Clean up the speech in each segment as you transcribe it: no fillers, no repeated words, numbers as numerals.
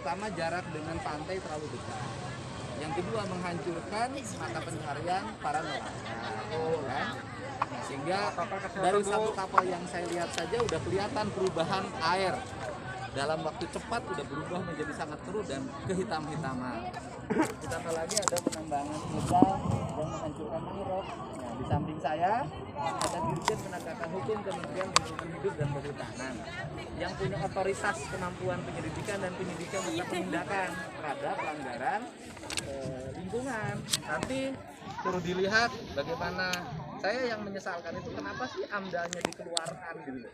pertama jarak dengan pantai terlalu dekat. Yang kedua menghancurkan mata pencarian para nelayan. Kan? Sehingga dari satu kapal yang saya lihat saja udah kelihatan perubahan air. Dalam waktu cepat udah berubah menjadi sangat keruh dan kehitam-hitaman. Ditambah lagi ada penambangan ilegal dan menghancurkan mangrove. Nah, di samping saya ada Dirjen Penegakan Hukum Kementerian Lingkungan Hidup dan Kehutanan yang punya otoritas kemampuan penyelidikan dan penyidikan serta penindakan terhadap pelanggaran lingkungan. Nanti perlu dilihat bagaimana. Saya yang menyesalkan itu kenapa sih AMDAL-nya dikeluarkan gitu.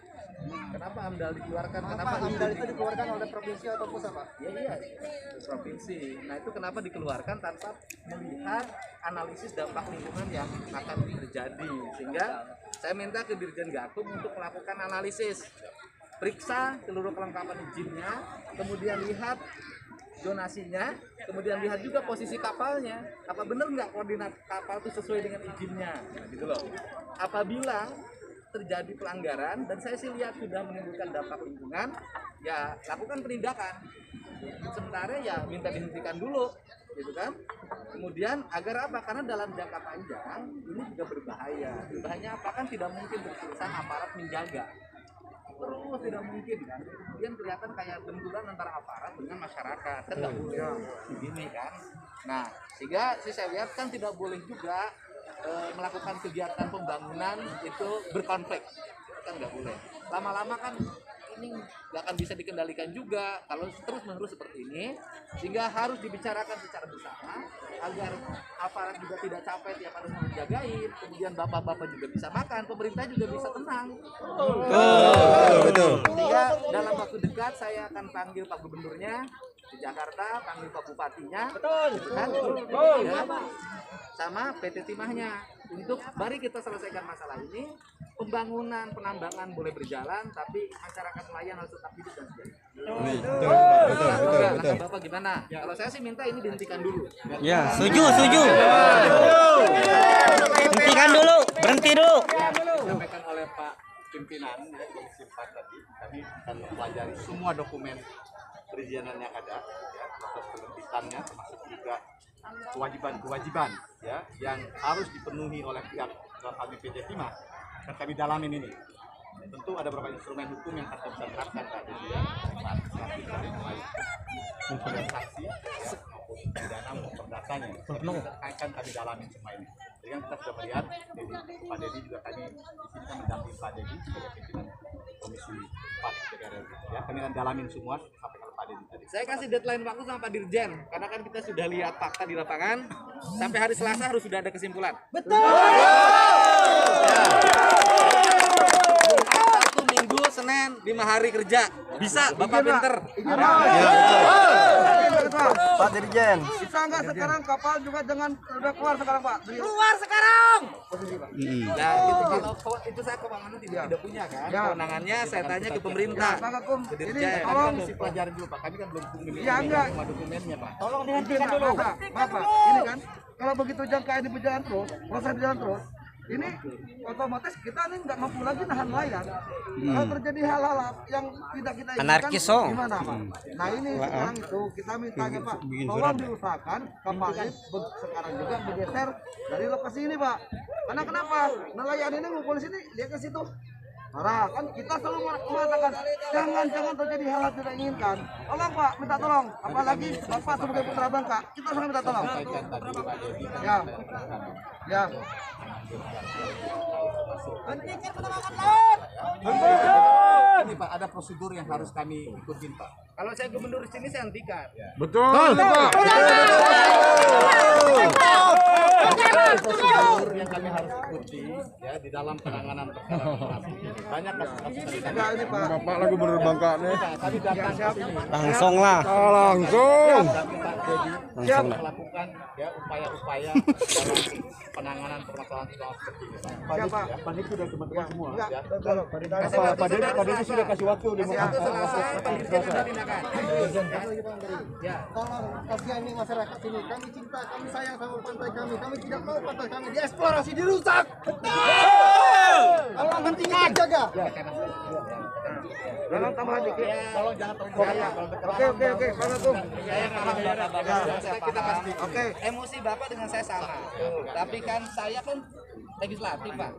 Kenapa AMDAL dikeluarkan? Kenapa AMDAL itu dikeluarkan oleh provinsi atau pusat, Pak? Iya, provinsi. Nah, itu kenapa dikeluarkan tanpa melihat analisis dampak lingkungan yang akan terjadi. Sehingga saya minta ke Dirjen Gakum untuk melakukan analisis. Periksa seluruh kelengkapan izinnya, kemudian lihat donasinya, kemudian lihat juga posisi kapalnya, apa benar nggak koordinat kapal itu sesuai dengan izinnya, nah, gitu loh. Apabila terjadi pelanggaran dan saya sih lihat sudah menimbulkan dampak lingkungan, ya lakukan penindakan. Sementara ya minta dihentikan dulu, gitu kan. Kemudian agar apa? Karena dalam jangka panjang ini juga berbahaya. Berbahayanya apa? Kan tidak mungkin terus-terusan aparat menjaga. Terus tidak mungkin kan, kemudian kelihatan kayak benturan antara aparat dengan masyarakat, kan nggak boleh begini kan. Nah, sehingga saya lihat kan tidak boleh juga melakukan kegiatan pembangunan itu berkonflik, kan nggak boleh. Lama-lama kan ini nggak akan bisa dikendalikan juga kalau terus-menerus seperti ini, sehingga harus dibicarakan secara bersama agar aparat juga tidak capek tiap harus menjagain, kemudian bapak-bapak juga bisa makan, pemerintah juga bisa tenang. Betul. Sehingga dalam waktu dekat saya akan panggil Pak Gubernurnya di Jakarta, panggil Pak Bupatinya, kan? Ya, sama PT Timahnya untuk mari kita selesaikan masalah ini. Pembangunan, penambangan boleh berjalan, tapi masyarakat nelayan harus tetap hidup dan sebagainya. Betul. Bapak gimana? Ya. Kalau saya sih minta ini dihentikan dulu. Ya, setuju. Hentikan dulu, berhenti dulu. Disampaikan oleh Pak pimpinan ya, Komisi 4 tadi, kami akan mempelajari semua dokumen perizinan yang ada, ya, proses penerbitannya, termasuk juga kewajiban ya, yang harus dipenuhi oleh pihak kami PT Timah. Dan kami dalamin ini. Tentu ada beberapa instrumen hukum yang kita bisa terapkan tadi ya, administratif dari mulai sanksi maupun pidana maupun perdatanya. Akan kami dalamin semua ini. Jadi kan kita sudah melihat Pak Dedi juga kami di sini kan mendampingi Pak Dedi sebagai pimpinan Komisi 4 DPR RI. Ya, kami akan dalamin semua sampai ke Pak Dedi tadi. Saya kasih deadline waktu sama Pak Dirjen, karena kan kita sudah lihat fakta di lapangan. Sampai hari Selasa harus sudah ada kesimpulan. Betul. Sabtu, Minggu, Senin, 5 hari kerja. Bisa, Bapak pinter. Pak Dirjen. Bisa nggak sekarang kapal juga udah keluar sekarang, Pak? Keluar sekarang. Nah, kalau itu saya kewenangan tidak punya kan. Kewenangannya saya tanya ke pemerintah. Pak Gakum, Ke ini Dirjen. tolong Kami pelajarin dulu Pak, kami kan belum memiliki Ya, enggak. semua dokumennya Pak. tolong dihentikan dulu. Bapak, ini kan kalau begitu jangka ini berjalan terus, proses berjalan terus, ini otomatis kita ini nggak mampu lagi nahan nelayan. Kalau terjadi hal-hal yang tidak kita inginkan, Anarkis, oh. gimana, Pak? Nah ini sekarang itu kita mintanya Pak, tolong diusahakan kapal ini sekarang juga bergeser dari lokasi ini, Pak. Karena kenapa? Nelayan ini ngumpul sini, dia ke situ. Marah kan kita selalu mengatakan jangan terjadi hal-hal tidak inginkan. Tolong Pak, minta tolong. Apalagi Bapak sebagai putra bangsa, kita sangat minta tolong. Ya, ya. Ini Pak, ada prosedur yang harus kami ikutin Pak. Kalau saya gubernur di sini saya hentikan. Betul. Prosedur yang kami harus ikuti ya di dalam penanganan perkara operasi ini. Banyak kasus-kasus yang Enggak ini Pak. Bapak lagi bener Bangka nih. kami datang ke sini. Langsung lah. Langsung. Kami Pak Dedi Langsung lah. melakukan ya upaya-upaya dalam penanganan permasalahan seperti ini Pak. Siapa? Pak Dedi sudah teman-teman semua. Enggak. Ya. Pak Dedi sudah kasih waktu di Satu selesai, Pak Dirjen sudah tindakan. Ya. Tolong kasihan nih masyarakat sini. Kami cinta, kami sayang sama pantai kami. Kami tidak mau pantai kami dieksplorasi, dirusak. Tolong hentinya jaga. Jangan tambahan dikit. Tolong jangan tergaya. Oke, mana tuh? Saya paham Bapak. Kita pasti. Oke. Emosi Bapak dengan saya sama. Tapi kan saya kan legislatif, Pak.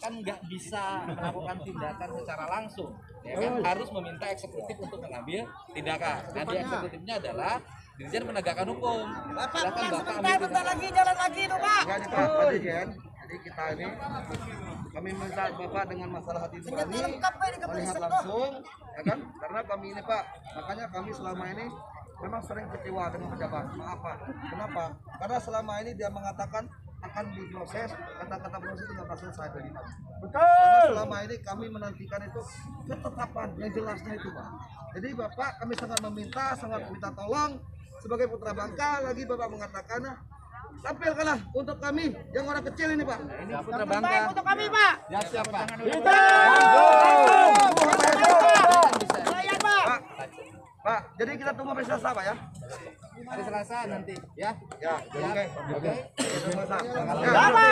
Kan nggak bisa melakukan tindakan secara langsung. Ya kan harus meminta eksekutif untuk mengambil tindakan. Nah, di eksekutifnya adalah Dirjen Penegakan Hukum. Silakan Bapak ambil tindakan. Enggak nih Pak Dirjen. Jadi kita ini kami minta Bapak dengan masalah hati nurani melihat langsung, ya kan? Karena kami ini Pak, makanya kami selama ini memang sering kecewa dengan pejabat. Maaf Pak. Kenapa? Karena selama ini dia mengatakan akan diproses, kata-kata proses itu nggak selesai dari kami. Karena selama ini kami menantikan itu ketetapan yang jelasnya itu Pak. Jadi Bapak kami sangat minta tolong sebagai putra bangka lagi Bapak mengatakan tampilkanlah untuk kami yang orang kecil ini Pak. Ini putra bangka. Untuk kami, Pak. Ya siapa? Pak, jadi kita tunggu hari Selasa Pak ya. Hari Selasa nanti ya. Ya, oke. Oke. Selasa.